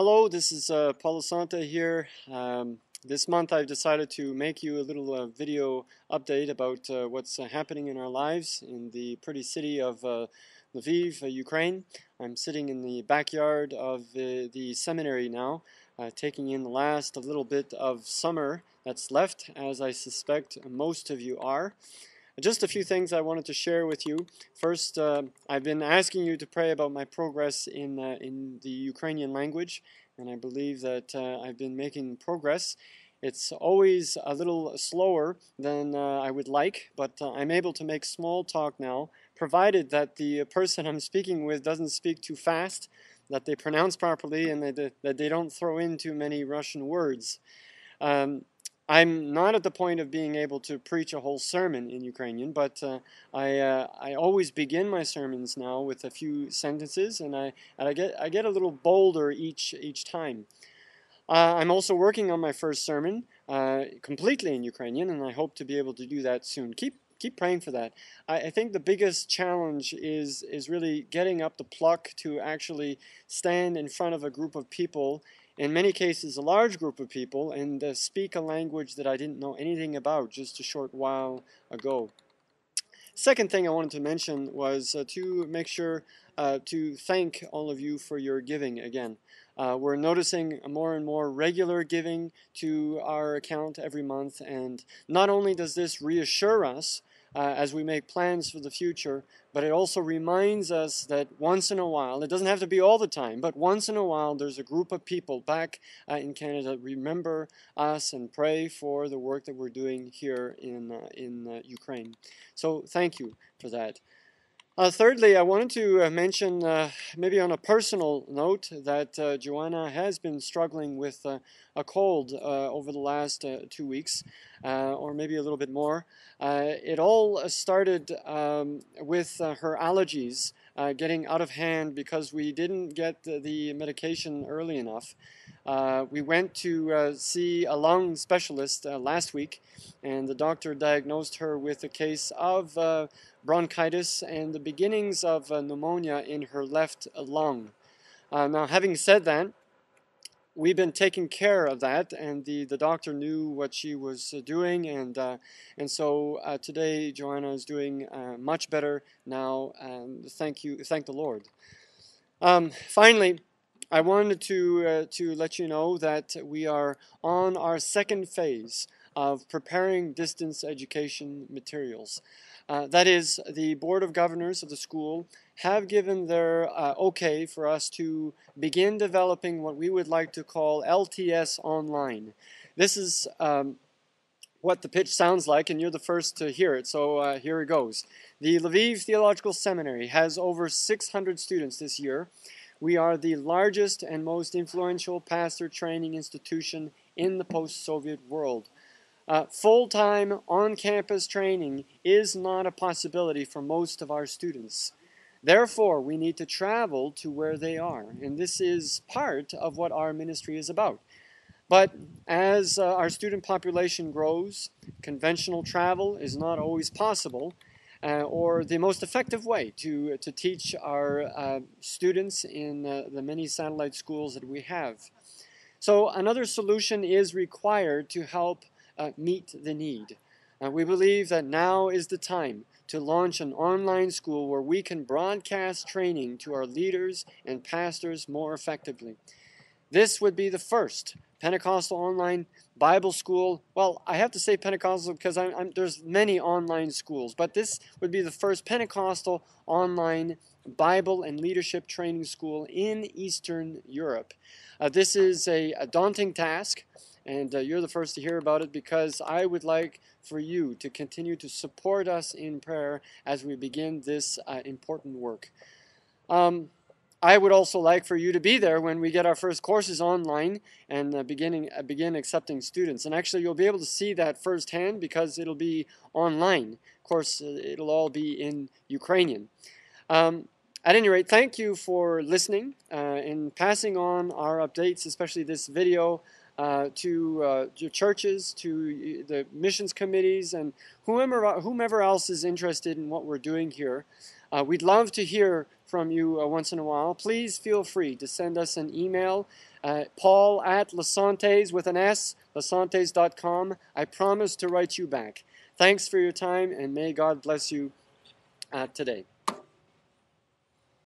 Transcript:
Hello, this is Paulo Santa here. This month I've decided to make you a little video update about what's happening in our lives in the pretty city of Lviv, Ukraine. I'm sitting in the backyard of the seminary now, taking in the last little bit of summer that's left, as I suspect most of you are. Just a few things I wanted to share with you. First, I've been asking you to pray about my progress in the Ukrainian language, and I believe that I've been making progress. It's always a little slower than I would like, but I'm able to make small talk now, provided that the person I'm speaking with doesn't speak too fast, that they pronounce properly, and that they don't throw in too many Russian words. I'm not at the point of being able to preach a whole sermon in Ukrainian, but I always begin my sermons now with a few sentences, and I get a little bolder each time. I'm also working on my first sermon completely in Ukrainian, and I hope to be able to do that soon. Keep praying for that. I think the biggest challenge is really getting up the pluck to actually stand in front of a group of people, in many cases a large group of people, and speak a language that I didn't know anything about just a short while ago. Second thing I wanted to mention was to make sure to thank all of you for your giving again. We're noticing more and more regular giving to our account every month, and not only does this reassure us as we make plans for the future, but it also reminds us that once in a while, it doesn't have to be all the time, but once in a while there's a group of people back in Canada that remember us and pray for the work that we're doing here in Ukraine. So thank you for that. Thirdly, I wanted to mention, maybe on a personal note, that Joanna has been struggling with a cold over the last 2 weeks, or maybe a little bit more. It all started with her allergies getting out of hand because we didn't get the medication early enough. We went to see a lung specialist last week, and the doctor diagnosed her with a case of bronchitis and the beginnings of pneumonia in her left lung. Now, having said that, we've been taking care of that, and the doctor knew what she was doing, and so today Joanna is doing much better now, and thank the Lord. Finally, I wanted to let you know that we are on our second phase of preparing distance education materials. That is, the Board of Governors of the school have given their okay for us to begin developing what we would like to call LTS Online. This is what the pitch sounds like, and you're the first to hear it, so here it goes. The Lviv Theological Seminary has over 600 students this year. We are the largest and most influential pastor training institution in the post-Soviet world. Full-time, on-campus training is not a possibility for most of our students. Therefore, we need to travel to where they are, and this is part of what our ministry is about. But as our student population grows, conventional travel is not always possible, or the most effective way to teach our students in the many satellite schools that we have. So another solution is required to help meet the need. We believe that now is the time to launch an online school where we can broadcast training to our leaders and pastors more effectively. This would be the first Pentecostal online Bible school. Well, I have to say Pentecostal because there's many online schools, but this would be the first Pentecostal online Bible and leadership training school in Eastern Europe. This is a daunting task, and you're the first to hear about it because I would like for you to continue to support us in prayer as we begin this important work. I would also like for you to be there when we get our first courses online and begin accepting students. And actually, you'll be able to see that firsthand because it'll be online. Of course, it'll all be in Ukrainian. At any rate, thank you for listening and passing on our updates, especially this video, to your churches, to the missions committees, and whomever else is interested in what we're doing here. We'd love to hear from you once in a while. Please feel free to send us an email, paul@lasantes with an S, lasantes.com. I promise to write you back. Thanks for your time, and may God bless you today.